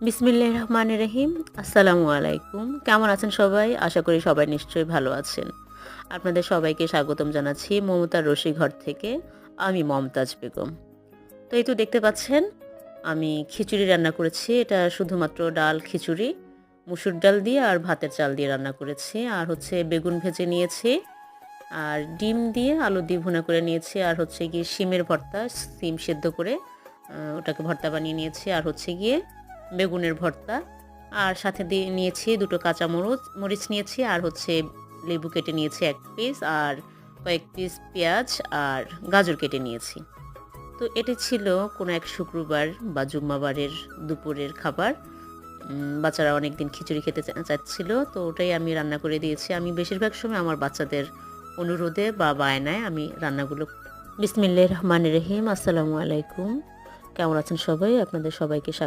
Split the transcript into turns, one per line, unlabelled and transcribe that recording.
বিসমিল্লাহির রহমানির রহিম। আসসালামু আলাইকুম। কেমন আছেন সবাই? আশা করি সবাই নিশ্চয়ই ভালো আছেন। আপনাদের সবাইকে স্বাগতম জানাচ্ছি মমতার রসিকঘর থেকে। আমি মমতাজ বেগম। তো এই তো দেখতে পাচ্ছেন আমি খিচুড়ি রান্না করেছি। এটা শুধুমাত্র ডাল খিচুড়ি, মসুর ডাল দিয়ে আর ভাতের চাল দিয়ে রান্না করেছি। আর হচ্ছে বেগুন ভেজে নিয়েছি। আর ডিম দিয়ে আলু দিয়ে ভুনা করে নিয়েছি। আর হচ্ছে গিয়ে শিমের ভর্তা, শিম সেদ্ধ করে ওটাকে ভর্তা বানিয়ে নিয়েছি। আর হচ্ছে গিয়ে বেগুনের ভর্তা। আর সাথে দিয়ে নিয়েছি ২ টো কাঁচা মরিচ নিয়েছি। আর হচ্ছে লেবু কেটে নিয়েছি ১ পিস। আর কয়েক পিস পেঁয়াজ আর গাজর কেটে নিয়েছি। তো এটি ছিল কোনো এক শুক্রবার বা জুম্মাবারের দুপুরের খাবার। বাচ্চারা অনেকদিন খিচুড়ি খেতে চাচ্ছিল। তো ওটাই আমি রান্না করে দিয়েছি। আমি বেশিরভাগ সময় আমার বাচ্চাদের অনুরোধে বা বায়নায় আমি রান্নাগুলো বিসমিল্লাহির রহমানির রহিম। আসসালামু আলাইকুম। কেমন আছেন সবাই? আপনাদের সবাইকে